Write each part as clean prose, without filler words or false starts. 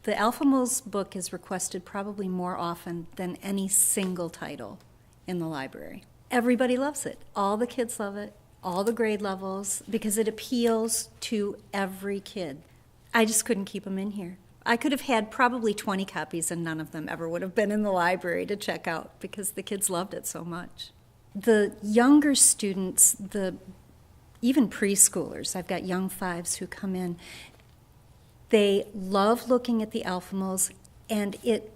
The Alphamals book is requested probably more often than any single title in the library. Everybody loves it. All the kids love it, all the grade levels, because it appeals to every kid. I just couldn't keep them in here. I could have had probably 20 copies and none of them ever would have been in the library to check out because the kids loved it so much. The younger students, even preschoolers, I've got young fives who come in, they love looking at the Alphamals, and it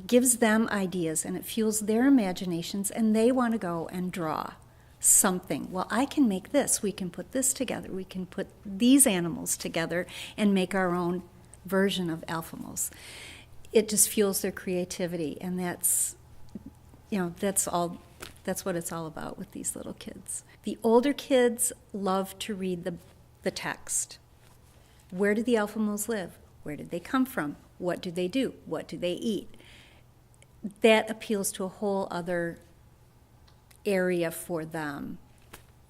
gives them ideas and it fuels their imaginations, and they want to go and draw something. Well, I can make this. We can put this together. We can put these animals together and make our own version of Alphamals. It just fuels their creativity, and that's what it's all about with these little kids. The older kids love to read the text. Where do the Alphamals live? Where did they come from? What do they do? What do they eat? That appeals to a whole other area for them,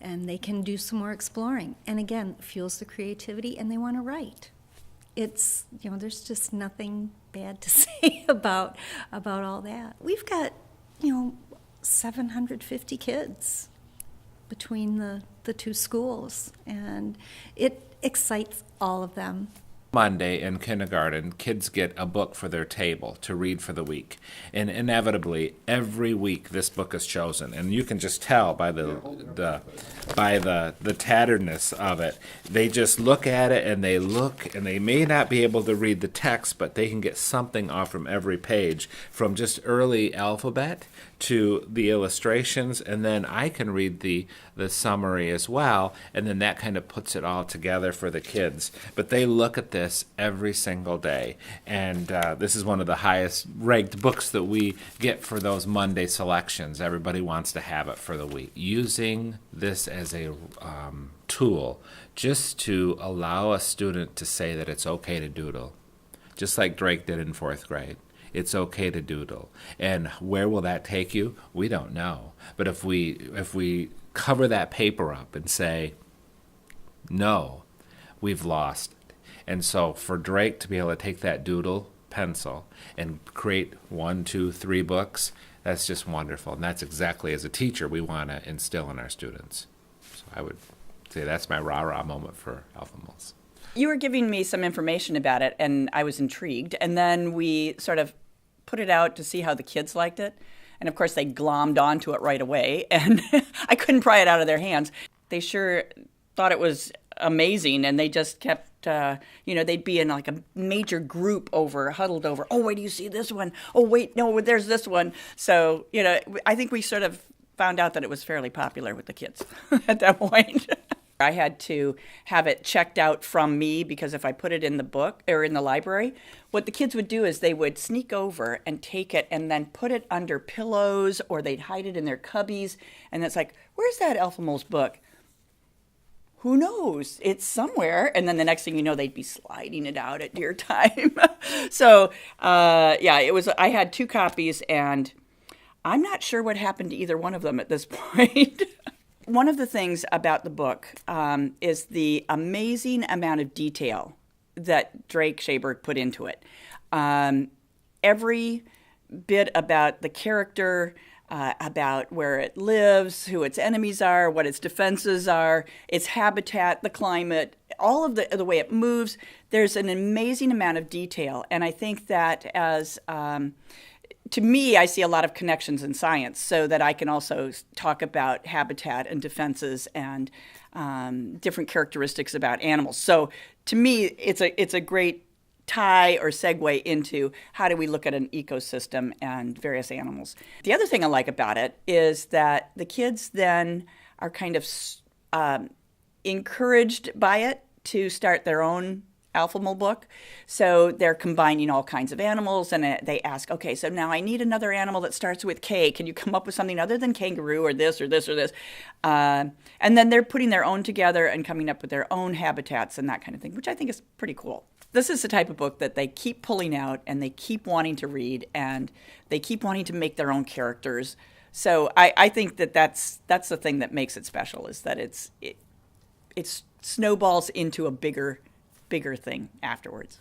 and they can do some more exploring. And again, fuels the creativity, and they want to write. It's, there's just nothing bad to say about all that. We've got, 750 kids between the two schools, and it excites all of them. Monday in kindergarten, kids get a book for their table to read for the week. And inevitably, every week this book is chosen. And you can just tell by the tatteredness of it. They just look at it and they may not be able to read the text, but they can get something off from every page, from just early alphabet to the illustrations, and then I can read the summary as well, and then that kind of puts it all together for the kids. But they look at this every single day, and this is one of the highest ranked books that we get for those Monday selections. Everybody wants to have it for the week. Using this as a tool just to allow a student to say that it's okay to doodle, just like Drake did in 4th grade. It's okay to doodle. And where will that take you? We don't know. But if we cover that paper up and say, no, we've lost it. And so for Drake to be able to take that doodle pencil and create 1, 2, 3 books, that's just wonderful. And that's exactly, as a teacher, we want to instill in our students. So I would say that's my rah-rah moment for Alphamals. You were giving me some information about it, and I was intrigued. And then we sort of put it out to see how the kids liked it. And, of course, they glommed onto it right away, and I couldn't pry it out of their hands. They sure thought it was amazing, and they just kept, they'd be in like a major group huddled over, oh, wait, do you see this one? Oh, wait, no, there's this one. So, I think we sort of found out that it was fairly popular with the kids at that point. I had to have it checked out from me, because if I put it in the book or in the library, what the kids would do is they would sneak over and take it and then put it under pillows, or they'd hide it in their cubbies. And it's like, where's that Alphamals book? Who knows? It's somewhere. And then the next thing you know, they'd be sliding it out at dear time. So, it was. I had 2 copies, and I'm not sure what happened to either one of them at this point. One of the things about the book is the amazing amount of detail that Drake Schaberg put into it. Every bit about the character, about where it lives, who its enemies are, what its defenses are, its habitat, the climate, all of the way it moves. There's an amazing amount of detail. And I think that as to me, I see a lot of connections in science, so that I can also talk about habitat and defenses and different characteristics about animals. So to me, it's a great tie or segue into how do we look at an ecosystem and various animals. The other thing I like about it is that the kids then are kind of encouraged by it to start their own Alphamal book. So they're combining all kinds of animals, and they ask, okay, so now I need another animal that starts with K. Can you come up with something other than kangaroo or this or this or this? And then they're putting their own together and coming up with their own habitats and that kind of thing, which I think is pretty cool. This is the type of book that they keep pulling out, and they keep wanting to read, and they keep wanting to make their own characters. So I think that's the thing that makes it special, is that it snowballs into a bigger thing afterwards.